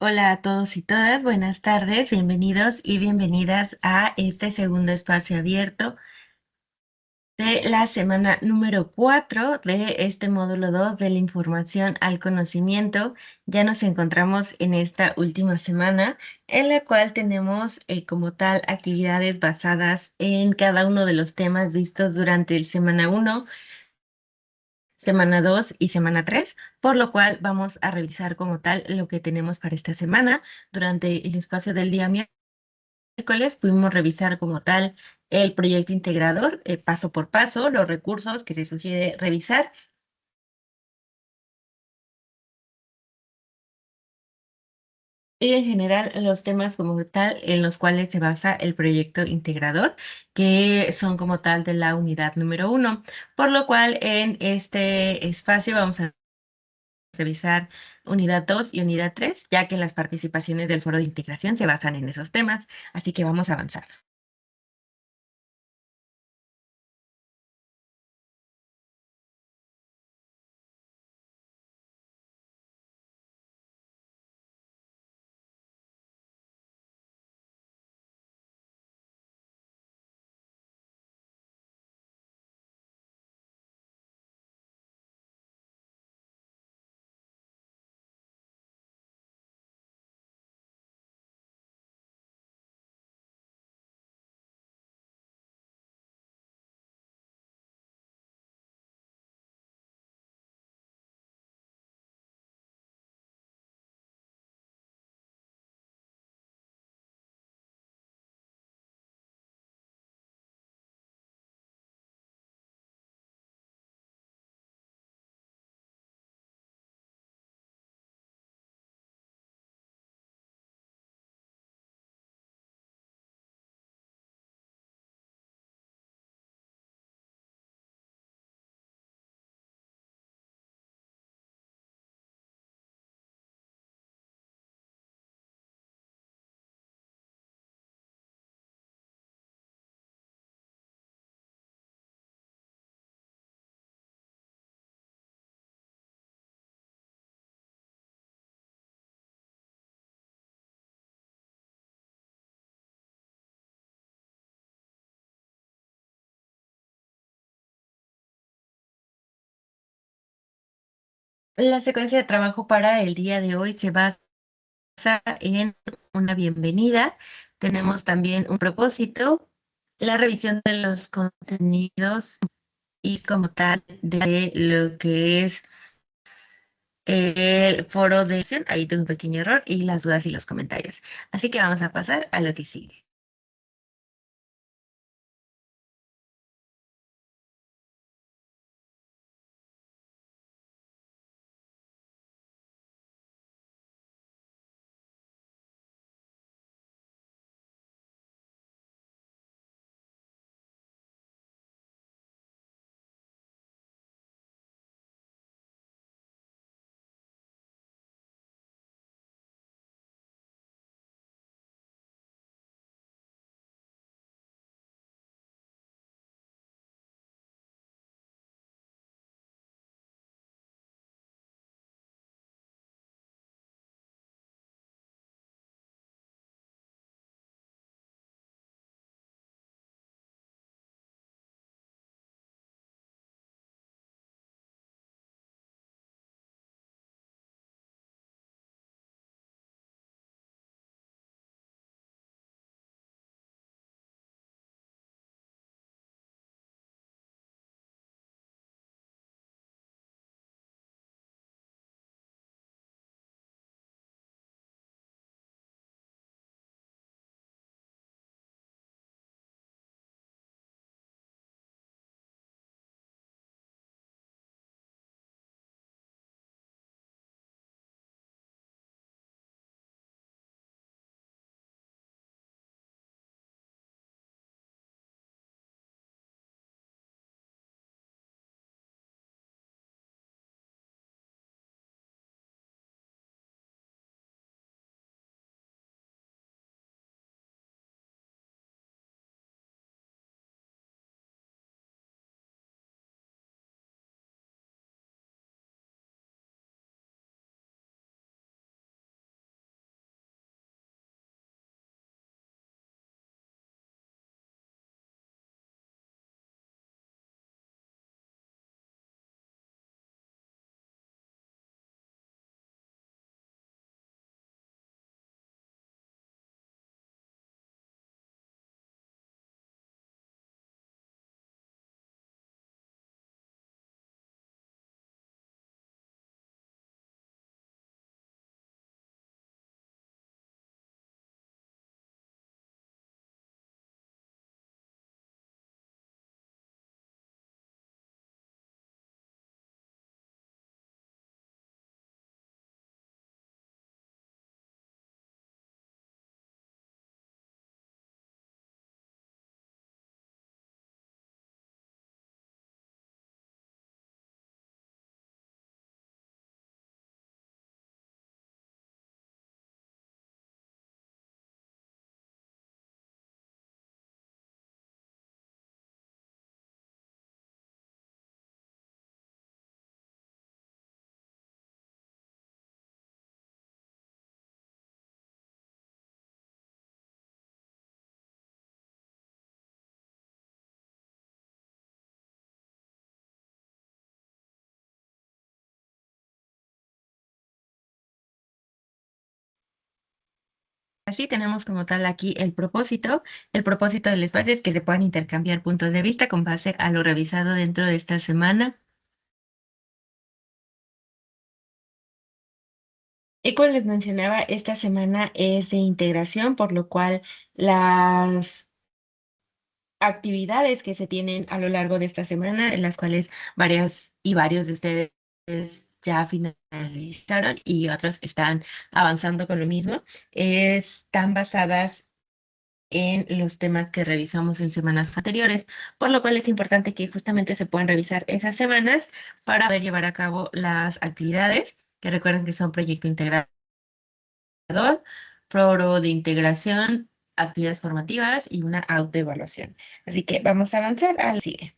Hola a todos y todas, buenas tardes, bienvenidos y bienvenidas a este segundo espacio abierto de la semana número 4 de este módulo 2 de la información al conocimiento. Ya nos encontramos en esta última semana en la cual tenemos como tal actividades basadas en cada uno de los temas vistos durante el semana uno, semana 2 y semana 3, por lo cual vamos a revisar como tal lo que tenemos para esta semana. Durante el espacio del día miércoles pudimos revisar como tal el proyecto integrador, paso por paso, los recursos que se sugiere revisar y en general los temas como tal en los cuales se basa el proyecto integrador, que son como tal de la unidad número uno, por lo cual en este espacio vamos a revisar unidad 2 y unidad 3, ya que las participaciones del foro de integración se basan en esos temas, así que vamos a avanzar. La secuencia de trabajo para el día de hoy se basa en una bienvenida. Tenemos también un propósito, la revisión de los contenidos y como tal de lo que es el foro de sesión. Ahí tuve un pequeño error y las dudas y los comentarios. Así que vamos a pasar a lo que sigue. así tenemos como tal aquí el propósito. El propósito del espacio es que se puedan intercambiar puntos de vista con base a lo revisado dentro de esta semana. Y como les mencionaba, esta semana es de integración, por lo cual las actividades que se tienen a lo largo de esta semana, en las cuales varias y varios de ustedes ya finalizaron y otros están avanzando con lo mismo, están basadas en los temas que revisamos en semanas anteriores, por lo cual es importante que justamente se puedan revisar esas semanas para poder llevar a cabo las actividades, que recuerden que son proyecto integrador, foro de integración, actividades formativas y una autoevaluación. Así que vamos a avanzar al sigue.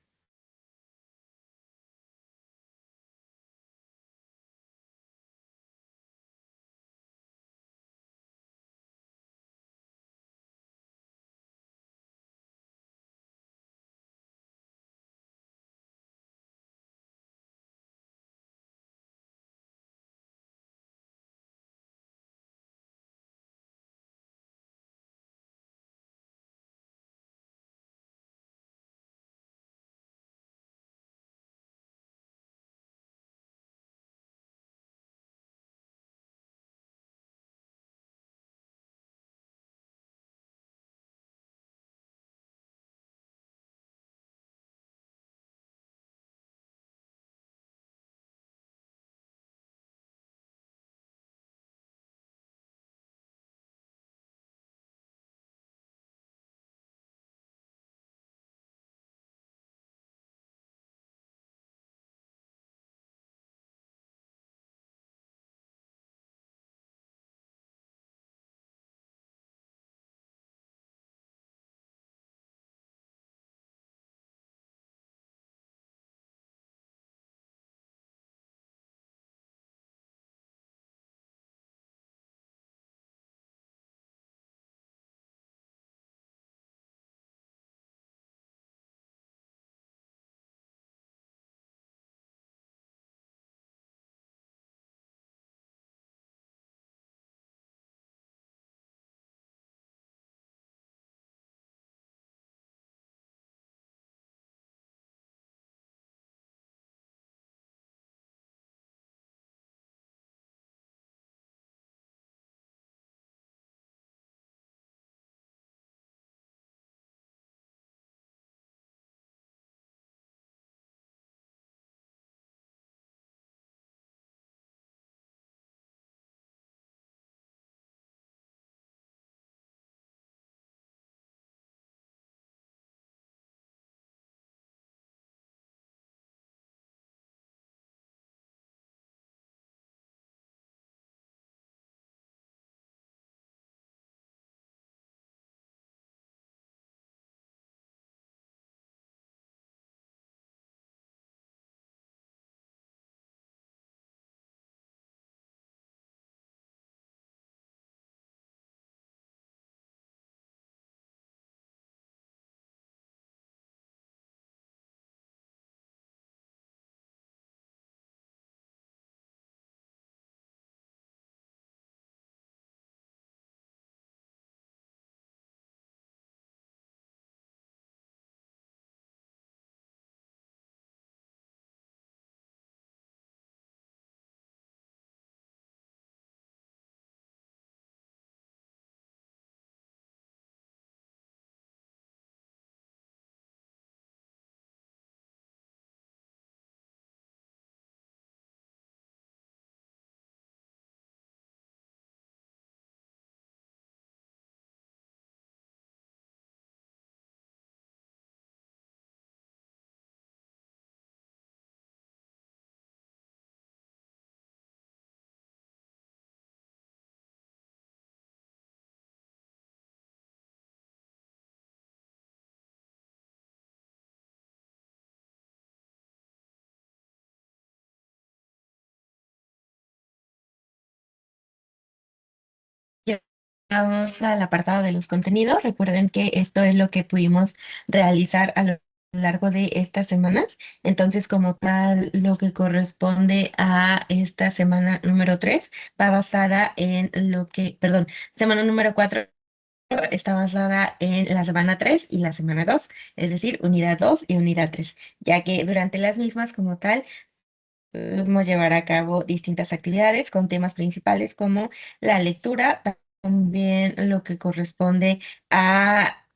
Llegamos al apartado de los contenidos. Recuerden que esto es lo que pudimos realizar a lo largo de estas semanas. Entonces, como tal, lo que corresponde a esta semana número 3 va basada en perdón, semana número 4 está basada en la semana 3 y la semana 2, es decir, unidad 2 y unidad 3, ya que durante las mismas, como tal, podemos llevar a cabo distintas actividades con temas principales como la lectura, también lo que corresponde a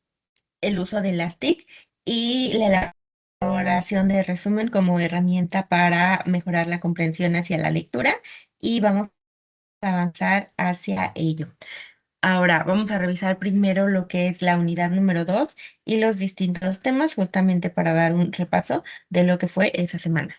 el uso de las TIC y la elaboración de resumen como herramienta para mejorar la comprensión hacia la lectura y vamos a avanzar hacia ello. Ahora vamos a revisar primero lo que es la unidad número 2 y los distintos temas justamente para dar un repaso de lo que fue esa semana.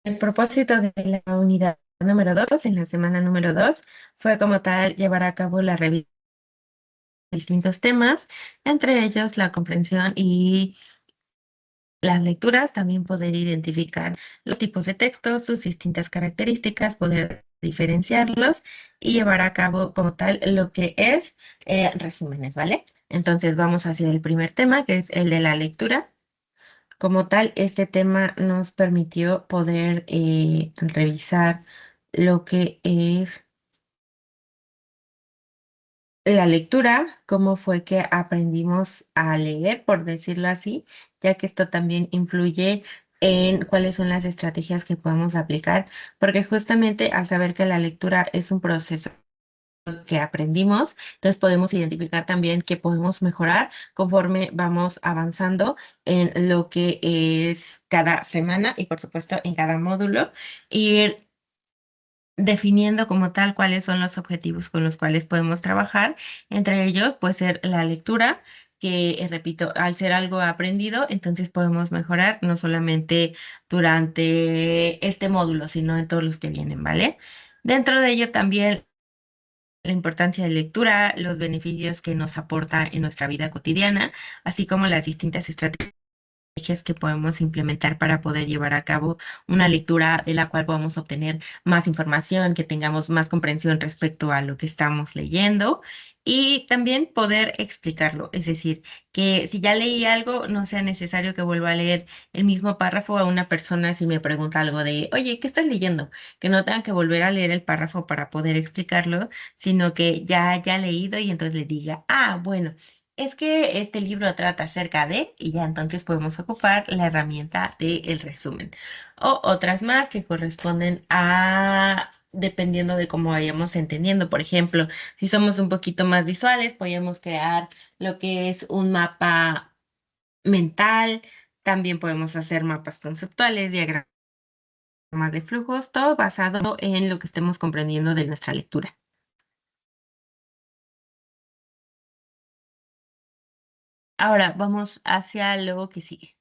El propósito de la unidad número 2 en la semana número 2 fue como tal llevar a cabo la revisión de distintos temas, entre ellos la comprensión y las lecturas, también poder identificar los tipos de textos, sus distintas características, poder diferenciarlos y llevar a cabo como tal lo que es resúmenes, ¿vale? Entonces vamos hacia el primer tema, que es el de la lectura. Como tal, este tema nos permitió poder revisar lo que es la lectura, cómo fue que aprendimos a leer, por decirlo así, ya que esto también influye en cuáles son las estrategias que podemos aplicar, porque justamente al saber que la lectura es un proceso que aprendimos, entonces podemos identificar también que podemos mejorar conforme vamos avanzando en lo que es cada semana y por supuesto en cada módulo, ir definiendo como tal cuáles son los objetivos con los cuales podemos trabajar. Entre ellos puede ser la lectura, que repito, al ser algo aprendido, entonces podemos mejorar no solamente durante este módulo, sino en todos los que vienen, ¿vale? Dentro de ello también la importancia de lectura, los beneficios que nos aporta en nuestra vida cotidiana, así como las distintas estrategias que podemos implementar para poder llevar a cabo una lectura de la cual podamos obtener más información, que tengamos más comprensión respecto a lo que estamos leyendo y también poder explicarlo. Es decir, que si ya leí algo, no sea necesario que vuelva a leer el mismo párrafo a una persona si me pregunta algo de, oye, ¿qué estás leyendo? Que no tenga que volver a leer el párrafo para poder explicarlo, sino que ya haya leído y entonces le diga, ah, bueno. Es que este libro trata acerca de, y ya entonces podemos ocupar la herramienta del resumen. O otras más que corresponden a, dependiendo de cómo vayamos entendiendo. Por ejemplo, si somos un poquito más visuales, podemos crear lo que es un mapa mental. También podemos hacer mapas conceptuales, diagramas de flujos, todo basado en lo que estemos comprendiendo de nuestra lectura. Ahora vamos hacia lo que sigue.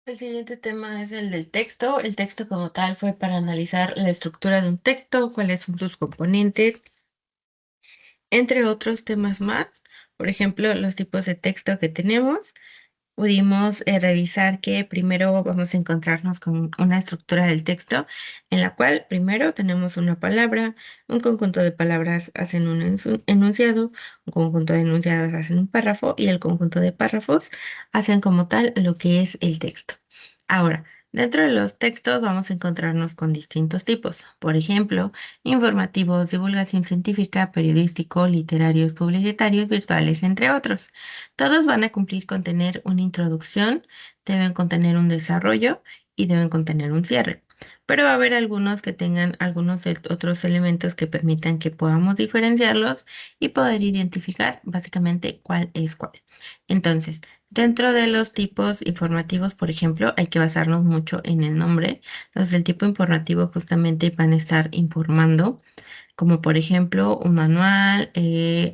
El siguiente tema es el del texto. El texto como tal fue para analizar la estructura de un texto, cuáles son sus componentes, entre otros temas más. Por ejemplo, los tipos de texto que tenemos. Pudimos revisar que primero vamos a encontrarnos con una estructura del texto en la cual primero tenemos una palabra, un conjunto de palabras hacen un enunciado, un conjunto de enunciados hacen un párrafo y el conjunto de párrafos hacen como tal lo que es el texto. Ahora, dentro de los textos vamos a encontrarnos con distintos tipos, por ejemplo, informativos, divulgación científica, periodístico, literarios, publicitarios, virtuales, entre otros. Todos van a cumplir con tener una introducción, deben contener un desarrollo y deben contener un cierre. Pero va a haber algunos que tengan algunos otros elementos que permitan que podamos diferenciarlos y poder identificar básicamente cuál es cuál. Entonces, dentro de los tipos informativos, por ejemplo, hay que basarnos mucho en el nombre. Entonces, el tipo informativo justamente van a estar informando como por ejemplo un manual,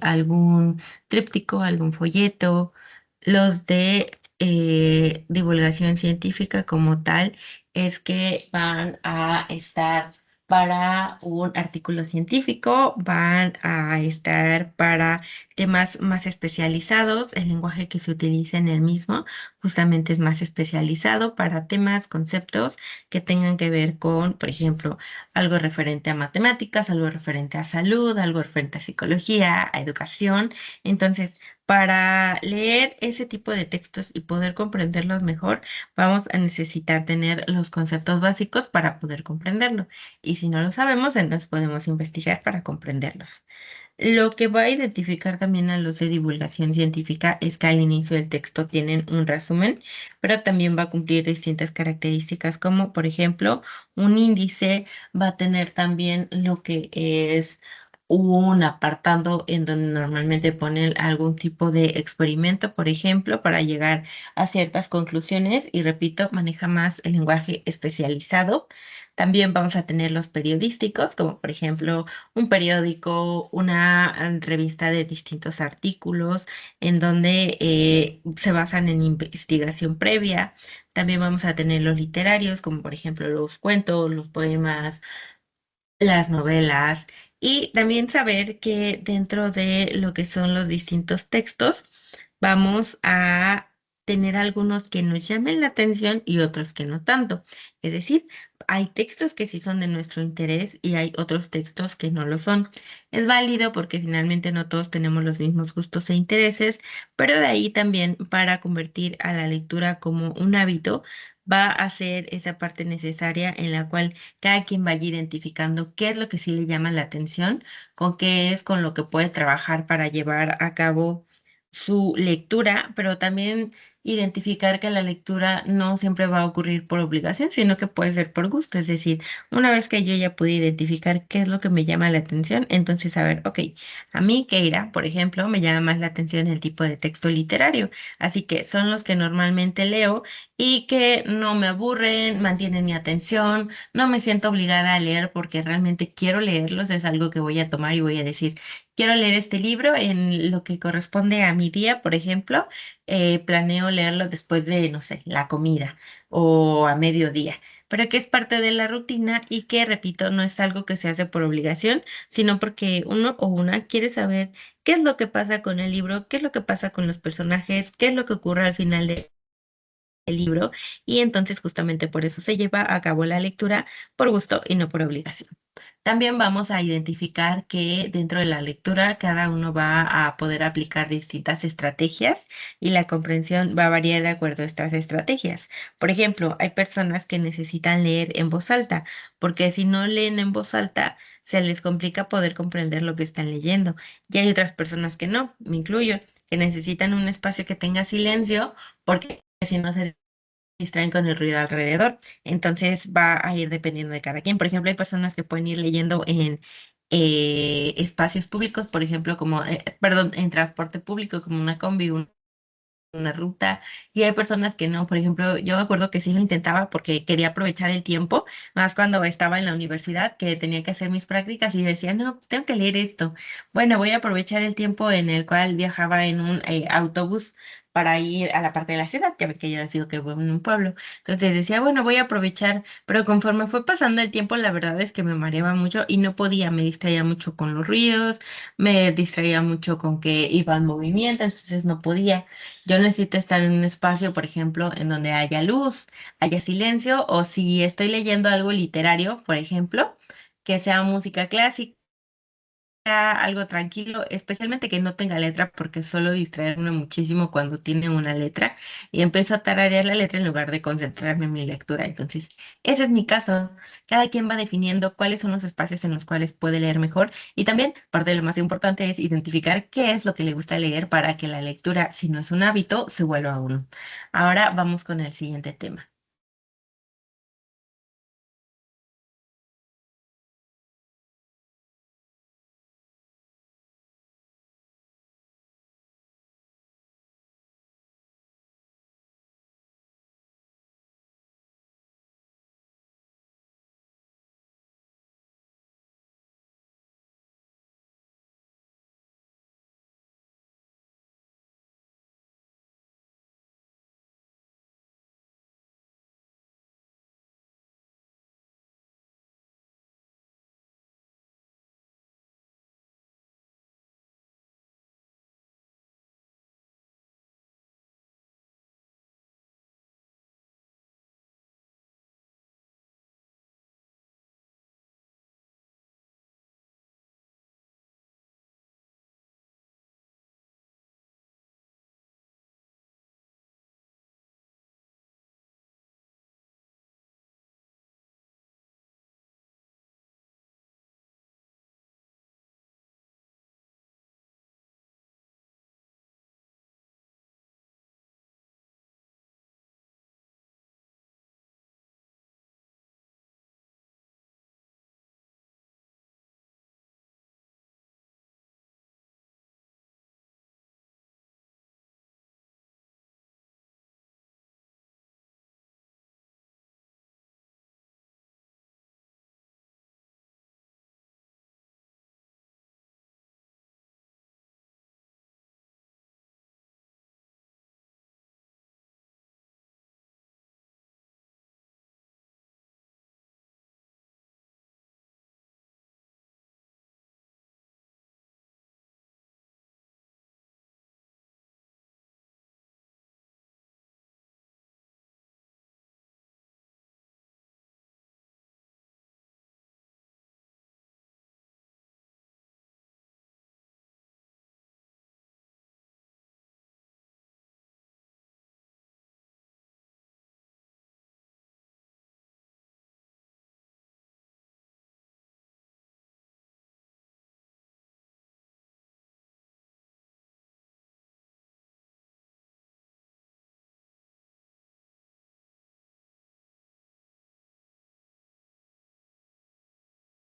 algún tríptico, algún folleto. Los de divulgación científica como tal es que van a estar para un artículo científico, van a estar para temas más especializados, el lenguaje que se utiliza en el mismo justamente es más especializado para temas, conceptos que tengan que ver con, por ejemplo, algo referente a matemáticas, algo referente a salud, algo referente a psicología, a educación. Entonces, para leer ese tipo de textos y poder comprenderlos mejor, vamos a necesitar tener los conceptos básicos para poder comprenderlo. Y si no lo sabemos, entonces podemos investigar para comprenderlos. Lo que va a identificar también a los de divulgación científica es que al inicio del texto tienen un resumen, pero también va a cumplir distintas características como, por ejemplo, un índice va a tener también lo que es un apartado en donde normalmente ponen algún tipo de experimento, por ejemplo, para llegar a ciertas conclusiones y repito, maneja más el lenguaje especializado. También vamos a tener los periodísticos, como por ejemplo un periódico, una revista de distintos artículos en donde se basan en investigación previa. También vamos a tener los literarios, como por ejemplo los cuentos, los poemas, las novelas y también saber que dentro de lo que son los distintos textos vamos a tener algunos que nos llamen la atención y otros que no tanto. Es decir, hay textos que sí son de nuestro interés y hay otros textos que no lo son. Es válido porque finalmente no todos tenemos los mismos gustos e intereses, pero de ahí también para convertir a la lectura como un hábito va a ser esa parte necesaria en la cual cada quien vaya identificando qué es lo que sí le llama la atención, con qué es con lo que puede trabajar para llevar a cabo su lectura, pero también identificar que la lectura no siempre va a ocurrir por obligación, sino que puede ser por gusto. Es decir, una vez que yo ya pude identificar qué es lo que me llama la atención, entonces a ver, ok, a mí Keira, por ejemplo, me llama más la atención el tipo de texto literario, así que son los que normalmente leo y que no me aburren, mantienen mi atención, no me siento obligada a leer porque realmente quiero leerlos, es algo que voy a tomar y voy a decir, quiero leer este libro en lo que corresponde a mi día, por ejemplo, planeo leerlo después de, no sé, la comida o a mediodía, pero que es parte de la rutina y que, repito, no es algo que se hace por obligación, sino porque uno o una quiere saber qué es lo que pasa con el libro, qué es lo que pasa con los personajes, qué es lo que ocurre al final del libro y entonces justamente por eso se lleva a cabo la lectura por gusto y no por obligación. También vamos a identificar que dentro de la lectura cada uno va a poder aplicar distintas estrategias y la comprensión va a variar de acuerdo a estas estrategias. Por ejemplo, hay personas que necesitan leer en voz alta, porque si no leen en voz alta, se les complica poder comprender lo que están leyendo. Y hay otras personas que no, me incluyo, que necesitan un espacio que tenga silencio, porque si no se distraen con el ruido alrededor. Entonces va a ir dependiendo de cada quien. Por ejemplo, hay personas que pueden ir leyendo en espacios públicos, por ejemplo, como, perdón, en transporte público, como una combi, una ruta y hay personas que no. Por ejemplo, yo me acuerdo que sí lo intentaba porque quería aprovechar el tiempo, más cuando estaba en la universidad que tenía que hacer mis prácticas y decía, no, pues tengo que leer esto. Bueno, voy a aprovechar el tiempo en el cual viajaba en un autobús para ir a la parte de la ciudad, ya ve que yo les digo que vivo en un pueblo. Entonces decía, bueno, voy a aprovechar, pero conforme fue pasando el tiempo, la verdad es que me mareaba mucho y no podía, me distraía mucho con los ruidos, me distraía mucho con que iba en movimiento, entonces no podía. Yo necesito estar en un espacio, por ejemplo, en donde haya luz, haya silencio, o si estoy leyendo algo literario, por ejemplo, que sea música clásica, algo tranquilo, especialmente que no tenga letra, porque suelo distraerme muchísimo cuando tiene una letra y empiezo a tararear la letra en lugar de concentrarme en mi lectura. Entonces, ese es mi caso. Cada quien va definiendo cuáles son los espacios en los cuales puede leer mejor y también parte de lo más importante es identificar qué es lo que le gusta leer para que la lectura, si no es un hábito, se vuelva uno. Ahora vamos con el siguiente tema.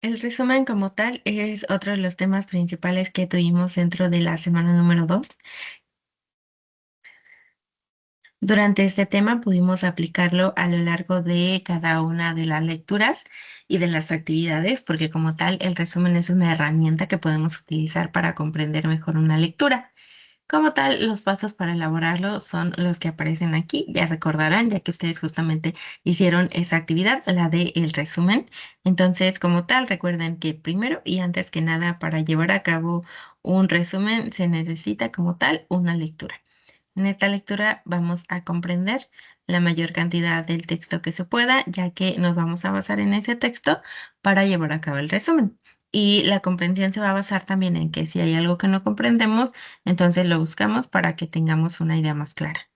El resumen como tal es otro de los temas principales que tuvimos dentro de la semana número 2. Durante este tema pudimos aplicarlo a lo largo de cada una de las lecturas y de las actividades, porque como tal el resumen es una herramienta que podemos utilizar para comprender mejor una lectura. Como tal, los pasos para elaborarlo son los que aparecen aquí. Ya recordarán, ya que ustedes justamente hicieron esa actividad, la de el resumen. Entonces, como tal, recuerden que primero y antes que nada, para llevar a cabo un resumen, se necesita como tal una lectura. En esta lectura vamos a comprender la mayor cantidad del texto que se pueda, ya que nos vamos a basar en ese texto para llevar a cabo el resumen. Y la comprensión se va a basar también en que si hay algo que no comprendemos, entonces lo buscamos para que tengamos una idea más clara.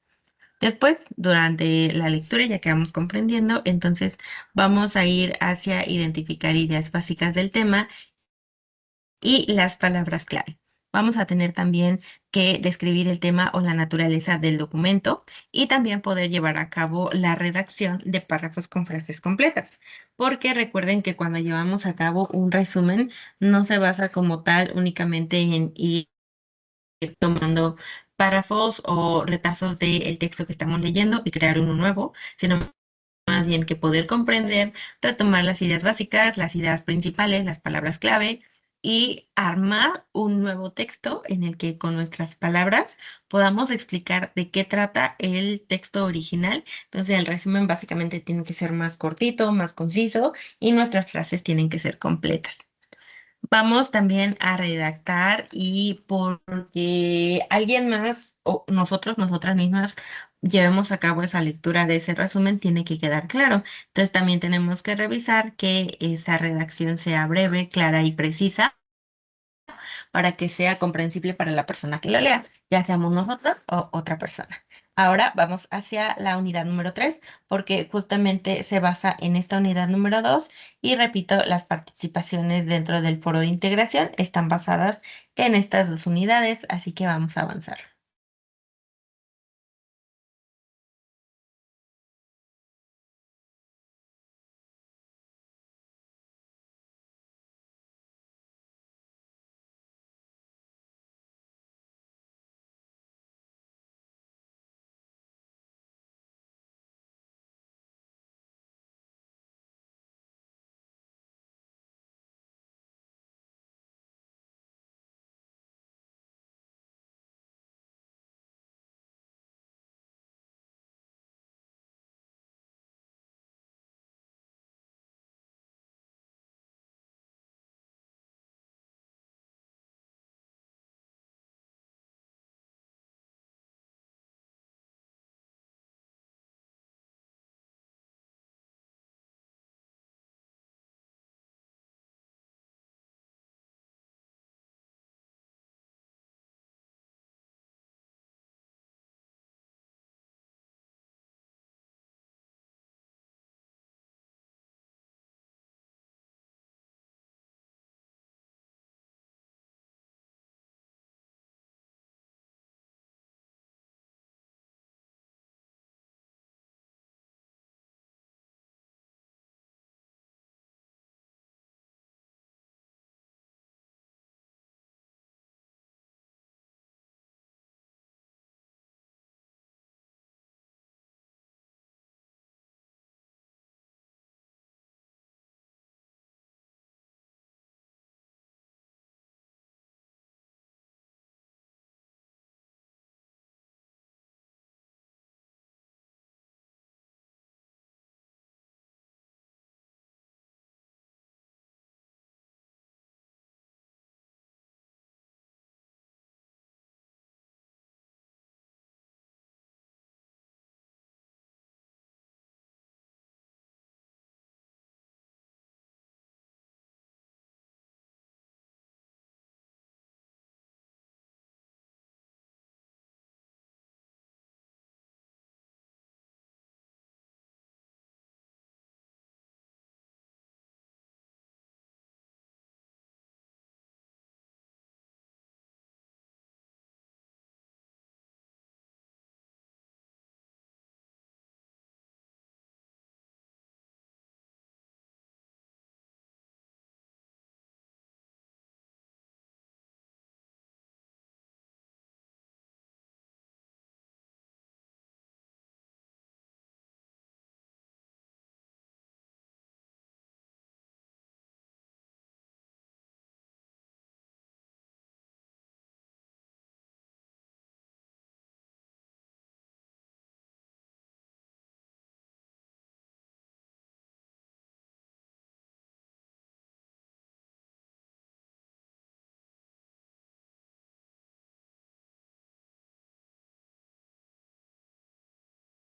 Después, durante la lectura, ya que vamos comprendiendo, entonces vamos a ir hacia identificar ideas básicas del tema y las palabras clave. Vamos a tener también que describir el tema o la naturaleza del documento y también poder llevar a cabo la redacción de párrafos con frases completas. Porque recuerden que cuando llevamos a cabo un resumen no se basa como tal únicamente en ir tomando párrafos o retazos del texto que estamos leyendo y crear uno nuevo, sino más bien que poder comprender, retomar las ideas básicas, las ideas principales, las palabras clave y armar un nuevo texto en el que con nuestras palabras podamos explicar de qué trata el texto original. Entonces el resumen básicamente tiene que ser más cortito, más conciso y nuestras frases tienen que ser completas. Vamos también a redactar y porque alguien más o nosotros, nosotras mismas, llevemos a cabo esa lectura de ese resumen, tiene que quedar claro. Entonces también tenemos que revisar que esa redacción sea breve, clara y precisa para que sea comprensible para la persona que lo lea, ya seamos nosotros o otra persona. Ahora vamos hacia la unidad número 3 porque justamente se basa en esta unidad número 2 y repito, las participaciones dentro del foro de integración están basadas en estas dos unidades, así que vamos a avanzar.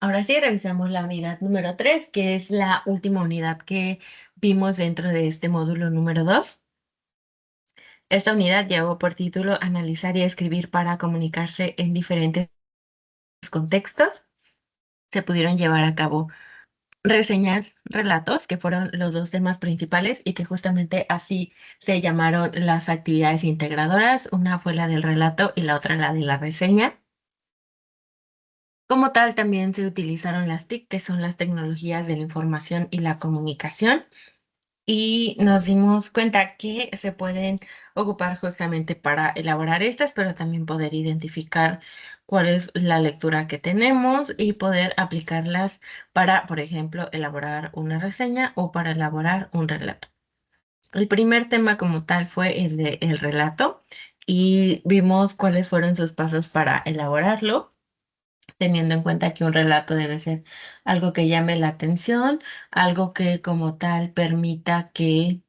Ahora sí, revisamos la unidad número 3, que es la última unidad que vimos dentro de este módulo número 2. Esta unidad llevó por título Analizar y escribir para comunicarse en diferentes contextos. Se pudieron llevar a cabo reseñas, relatos, que fueron los dos temas principales y que justamente así se llamaron las actividades integradoras. Una fue la del relato y la otra la de la reseña. Como tal, también se utilizaron las TIC, que son las tecnologías de la información y la comunicación, y nos dimos cuenta que se pueden ocupar justamente para elaborar estas, pero también poder identificar cuál es la lectura que tenemos y poder aplicarlas para, por ejemplo, elaborar una reseña o para elaborar un relato. El primer tema como tal fue el de el relato y vimos cuáles fueron sus pasos para elaborarlo, teniendo en cuenta que un relato debe ser algo que llame la atención, algo que como tal permita que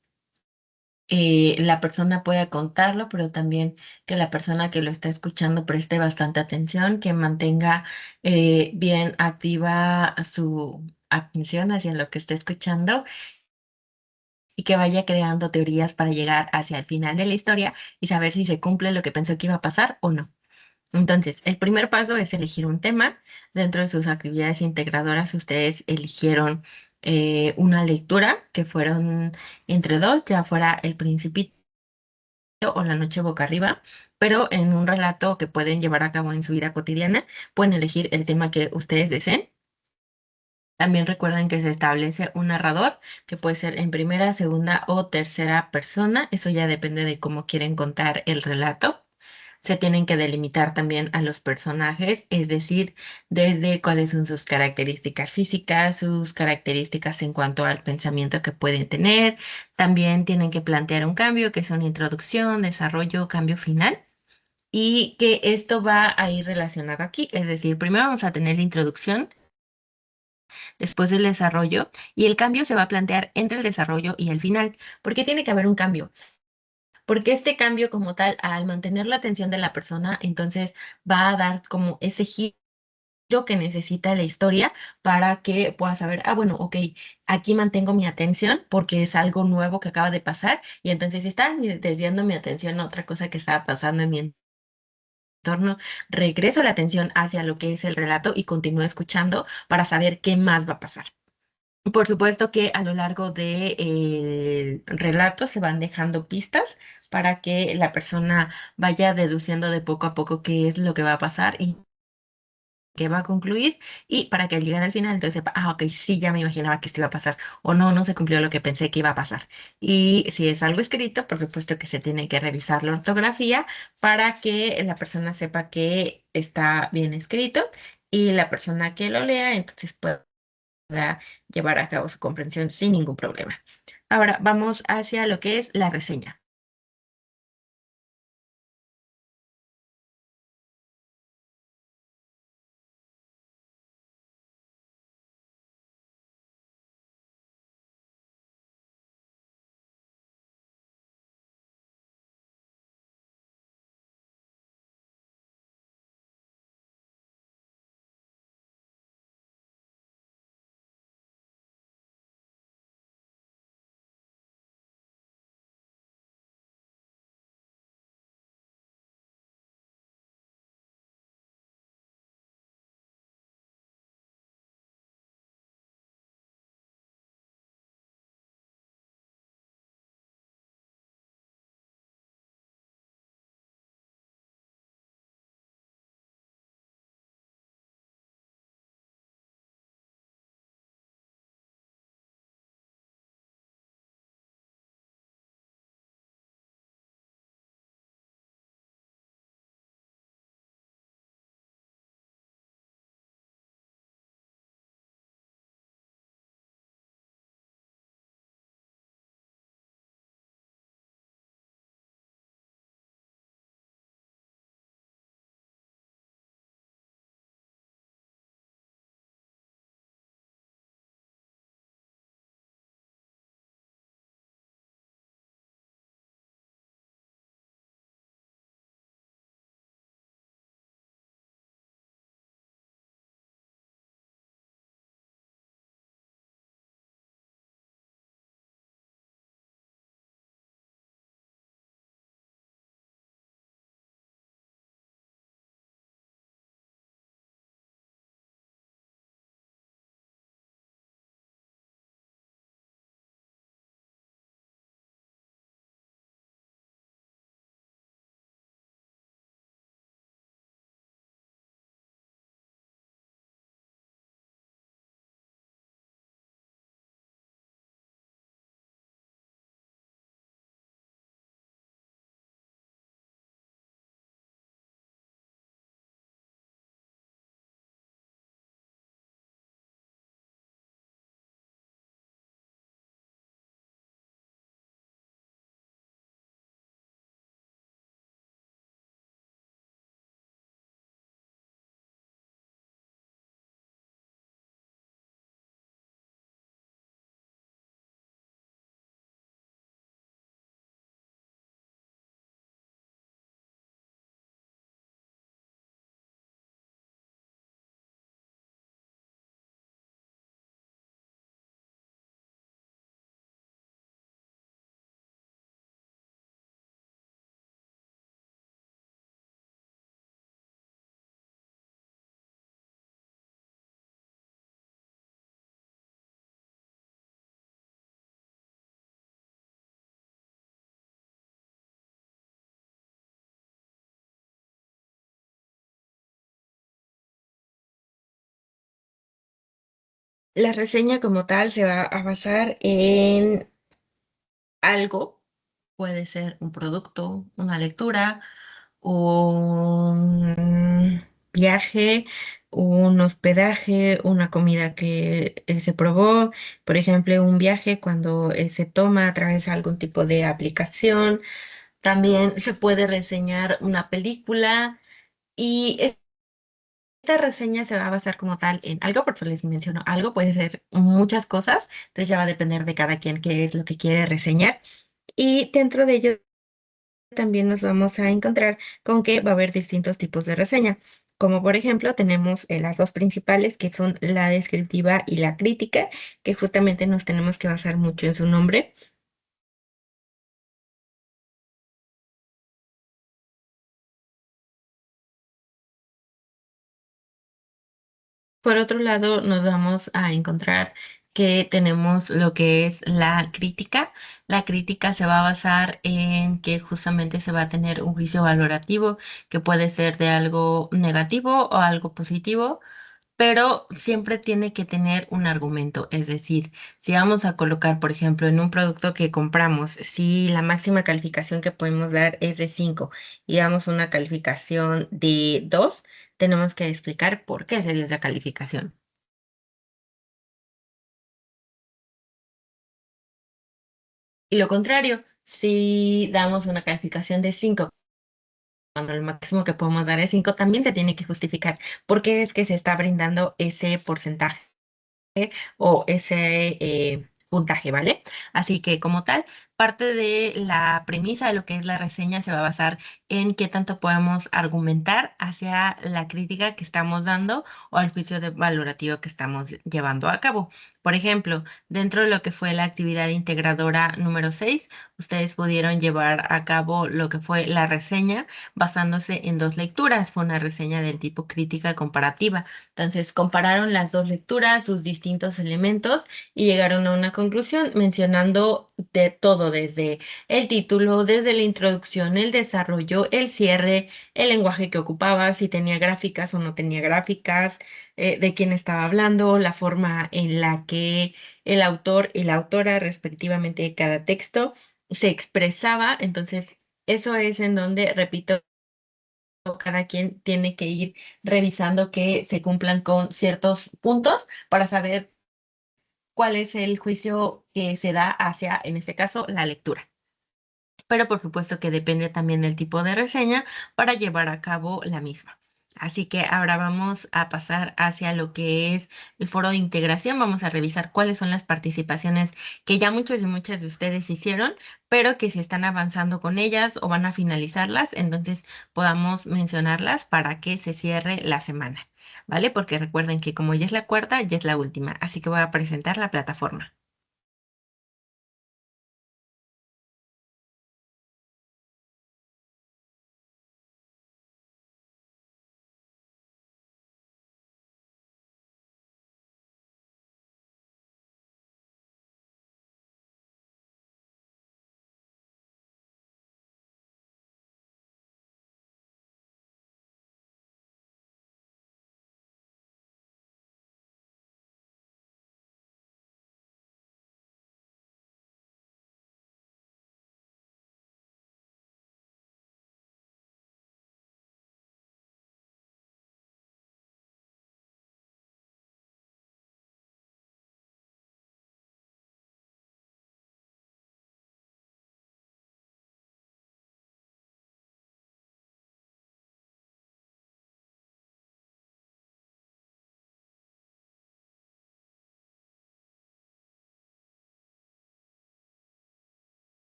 la persona pueda contarlo, pero también que la persona que lo está escuchando preste bastante atención, que mantenga bien activa su atención hacia lo que está escuchando y que vaya creando teorías para llegar hacia el final de la historia y saber si se cumple lo que pensó que iba a pasar o no. Entonces, el primer paso es elegir un tema. Dentro de sus actividades integradoras, ustedes eligieron una lectura que fueron entre dos, ya fuera El Principito o La Noche Boca Arriba, pero en un relato que pueden llevar a cabo en su vida cotidiana, pueden elegir el tema que ustedes deseen. También recuerden que se establece un narrador que puede ser en primera, segunda o tercera persona. Eso ya depende de cómo quieren contar el relato. Se tienen que delimitar también a los personajes, es decir, desde cuáles son sus características físicas, sus características en cuanto al pensamiento que pueden tener. También tienen que plantear un cambio, que es una introducción, desarrollo, cambio final. Y que esto va a ir relacionado aquí, es decir, primero vamos a tener la introducción, después del desarrollo, y el cambio se va a plantear entre el desarrollo y el final. ¿Por qué tiene que haber un cambio? Porque este cambio como tal, al mantener la atención de la persona, entonces va a dar como ese giro que necesita la historia para que pueda saber, ah, bueno, ok, aquí mantengo mi atención porque es algo nuevo que acaba de pasar y entonces si está desviando mi atención a otra cosa que estaba pasando en mi entorno, regreso la atención hacia lo que es el relato y continúo escuchando para saber qué más va a pasar. Por supuesto que a lo largo del relato se van dejando pistas para que la persona vaya deduciendo de poco a poco qué es lo que va a pasar y qué va a concluir y para que al llegar al final entonces sepa, ah, ok, sí, ya me imaginaba que esto iba a pasar o no, no se cumplió lo que pensé que iba a pasar. Y si es algo escrito, por supuesto que se tiene que revisar la ortografía para que la persona sepa que está bien escrito y la persona que lo lea entonces pueda llevar a cabo su comprensión sin ningún problema. Ahora vamos hacia lo que es la reseña. La reseña como tal se va a basar en algo, puede ser un producto, una lectura, un viaje, un hospedaje, una comida que se probó, por ejemplo, un viaje cuando se toma a través de algún tipo de aplicación. También se puede reseñar una película y esta reseña se va a basar como tal en algo, porque les menciono algo, puede ser muchas cosas, entonces ya va a depender de cada quien qué es lo que quiere reseñar. Y dentro de ello también nos vamos a encontrar con que va a haber distintos tipos de reseña. Como por ejemplo, tenemos las dos principales que son la descriptiva y la crítica, que justamente nos tenemos que basar mucho en su nombre. Por otro lado, nos vamos a encontrar que tenemos lo que es la crítica. La crítica se va a basar en que justamente se va a tener un juicio valorativo que puede ser de algo negativo o algo positivo, pero siempre tiene que tener un argumento. Es decir, si vamos a colocar, por ejemplo, en un producto que compramos, si la máxima calificación que podemos dar es de 5 y damos una calificación de 2, tenemos que explicar por qué se dio esa calificación. Y lo contrario, si damos una calificación de 5, cuando el máximo que podemos dar es 5, también se tiene que justificar por qué es que se está brindando ese porcentaje o ese puntaje, ¿vale? Así que como tal, parte de la premisa de lo que es la reseña se va a basar en qué tanto podemos argumentar hacia la crítica que estamos dando o al juicio de valorativo que estamos llevando a cabo. Por ejemplo, dentro de lo que fue la actividad integradora número 6, ustedes pudieron llevar a cabo lo que fue la reseña basándose en dos lecturas. Fue una reseña del tipo crítica comparativa. Entonces compararon las dos lecturas, sus distintos elementos y llegaron a una conclusión mencionando de todo, desde el título, desde la introducción, el desarrollo, el cierre, el lenguaje que ocupaba, si tenía gráficas o no tenía gráficas, de quién estaba hablando, la forma en la que el autor y la autora, respectivamente, de cada texto se expresaba. Entonces, eso es en donde, repito, cada quien tiene que ir revisando que se cumplan con ciertos puntos para saber cuál es el juicio que se da hacia, en este caso, la lectura. Pero por supuesto que depende también del tipo de reseña para llevar a cabo la misma. Así que ahora vamos a pasar hacia lo que es el foro de integración. Vamos a revisar cuáles son las participaciones que ya muchos y muchas de ustedes hicieron, pero que si están avanzando con ellas o van a finalizarlas, entonces podamos mencionarlas para que se cierre la semana, ¿vale? Porque recuerden que como ya es la cuarta, ya es la última. Así que voy a presentar la plataforma.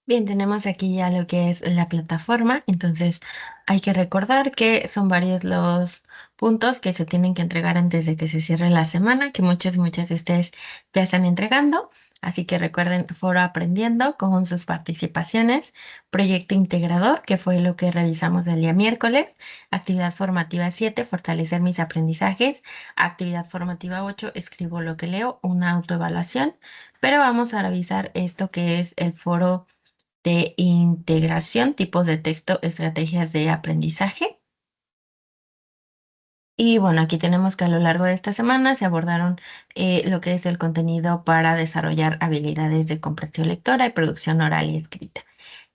Bien, tenemos aquí ya lo que es la plataforma, entonces hay que recordar que son varios los puntos que se tienen que entregar antes de que se cierre la semana, que muchas de ustedes ya están entregando, así que recuerden Foro Aprendiendo con sus participaciones, proyecto integrador, que fue lo que realizamos el día miércoles, actividad formativa 7, fortalecer mis aprendizajes, actividad formativa 8, escribo lo que leo, una autoevaluación, pero vamos a revisar esto que es el foro de integración, tipos de texto, estrategias de aprendizaje. Y bueno, aquí tenemos que a lo largo de esta semana se abordaron lo que es el contenido para desarrollar habilidades de comprensión lectora y producción oral y escrita.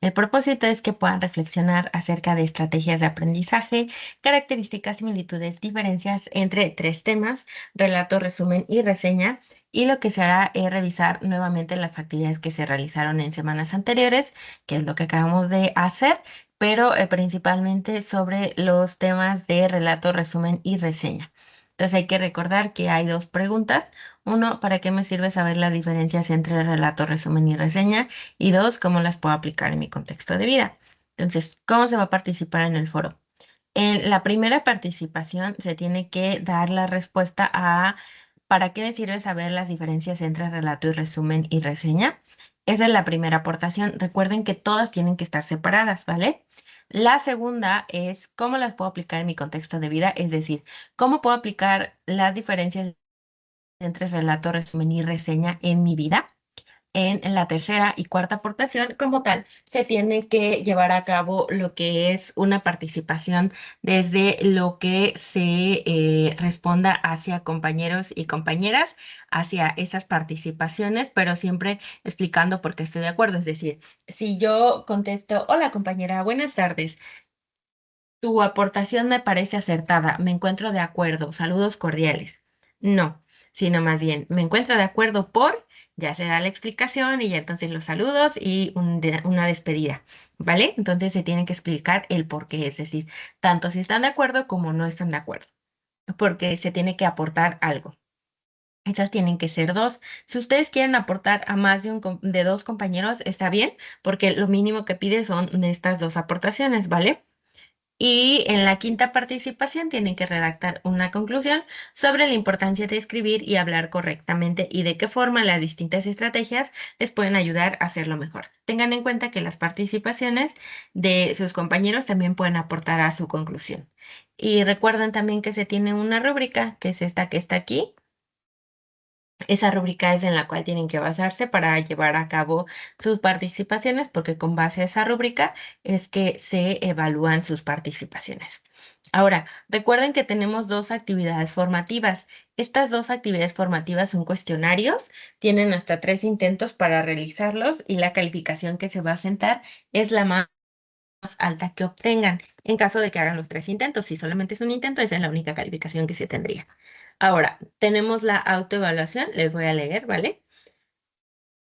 El propósito es que puedan reflexionar acerca de estrategias de aprendizaje, características, similitudes, diferencias entre tres temas, relato, resumen y reseña. Y lo que se hará es revisar nuevamente las actividades que se realizaron en semanas anteriores, que es lo que acabamos de hacer, pero principalmente sobre los temas de relato, resumen y reseña. Entonces hay que recordar que hay dos preguntas. Uno, ¿para qué me sirve saber las diferencias entre relato, resumen y reseña? Y dos, ¿cómo las puedo aplicar en mi contexto de vida? Entonces, ¿cómo se va a participar en el foro? En la primera participación se tiene que dar la respuesta a ¿para qué me sirve saber las diferencias entre relato y resumen y reseña? Esa es la primera aportación. Recuerden que todas tienen que estar separadas, ¿vale? La segunda es ¿cómo las puedo aplicar en mi contexto de vida? Es decir, ¿cómo puedo aplicar las diferencias entre relato, resumen y reseña en mi vida? En la tercera y cuarta aportación, como tal, se tiene que llevar a cabo lo que es una participación desde lo que se responda hacia compañeros y compañeras, hacia esas participaciones, pero siempre explicando por qué estoy de acuerdo. Es decir, si yo contesto, hola compañera, buenas tardes. Tu aportación me parece acertada, me encuentro de acuerdo, saludos cordiales. No, sino más bien, me encuentro de acuerdo por, ya se da la explicación y ya entonces los saludos y una despedida, ¿vale? Entonces se tiene que explicar el por qué, es decir, tanto si están de acuerdo como no están de acuerdo, porque se tiene que aportar algo. Estas tienen que ser dos. Si ustedes quieren aportar a más de dos compañeros, está bien, porque lo mínimo que pide son estas dos aportaciones, ¿vale? Y en la quinta participación tienen que redactar una conclusión sobre la importancia de escribir y hablar correctamente y de qué forma las distintas estrategias les pueden ayudar a hacerlo mejor. Tengan en cuenta que las participaciones de sus compañeros también pueden aportar a su conclusión. Y recuerden también que se tiene una rúbrica, que es esta que está aquí. Esa rúbrica es en la cual tienen que basarse para llevar a cabo sus participaciones, porque con base a esa rúbrica es que se evalúan sus participaciones. Ahora, recuerden que tenemos dos actividades formativas. Estas dos actividades formativas son cuestionarios, tienen hasta 3 intentos para realizarlos y la calificación que se va a sentar es la más alta que obtengan. En caso de que hagan los 3 intentos, si solamente es un intento, esa es la única calificación que se tendría. Ahora, tenemos la autoevaluación, les voy a leer, ¿vale?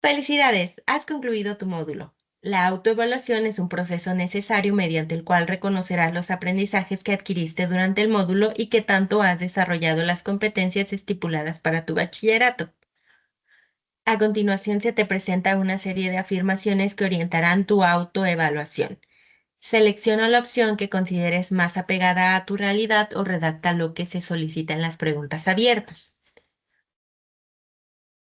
Felicidades, has concluido tu módulo. La autoevaluación es un proceso necesario mediante el cual reconocerás los aprendizajes que adquiriste durante el módulo y que tanto has desarrollado las competencias estipuladas para tu bachillerato. A continuación se te presenta una serie de afirmaciones que orientarán tu autoevaluación. Selecciona la opción que consideres más apegada a tu realidad o redacta lo que se solicita en las preguntas abiertas.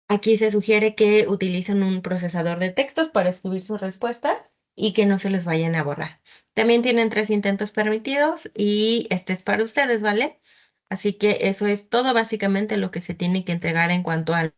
Aquí se sugiere que utilicen un procesador de textos para escribir sus respuestas y que no se les vayan a borrar. También tienen 3 intentos permitidos y este es para ustedes, ¿vale? Así que eso es todo básicamente lo que se tiene que entregar en cuanto a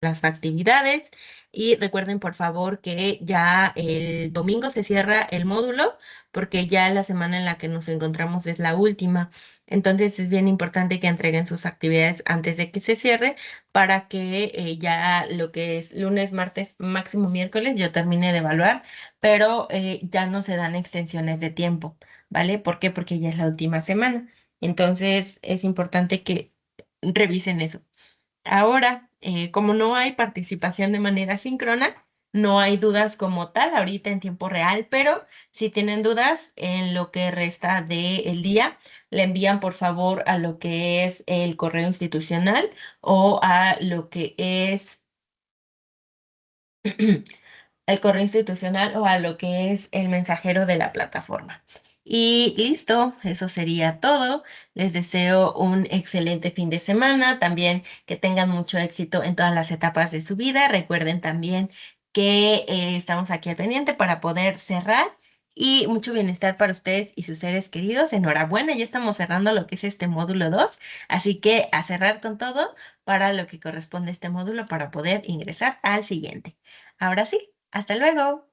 las actividades. Y recuerden, por favor, que ya el domingo se cierra el módulo porque ya la semana en la que nos encontramos es la última. Entonces es bien importante que entreguen sus actividades antes de que se cierre para que ya lo que es lunes, martes, máximo miércoles, yo termine de evaluar, pero ya no se dan extensiones de tiempo, ¿vale? ¿Por qué? Porque ya es la última semana. Entonces es importante que revisen eso. Ahora, como no hay participación de manera síncrona, no hay dudas como tal ahorita en tiempo real, pero si tienen dudas en lo que resta del día, le envían por favor a lo que es el correo institucional o a lo que es el correo institucional o a lo que es el mensajero de la plataforma. Y listo, eso sería todo. Les deseo un excelente fin de semana, también que tengan mucho éxito en todas las etapas de su vida. Recuerden también que estamos aquí al pendiente para poder cerrar y mucho bienestar para ustedes y sus seres queridos. Enhorabuena, ya estamos cerrando lo que es este módulo 2, así que a cerrar con todo para lo que corresponde a este módulo para poder ingresar al siguiente. Ahora sí. Hasta luego.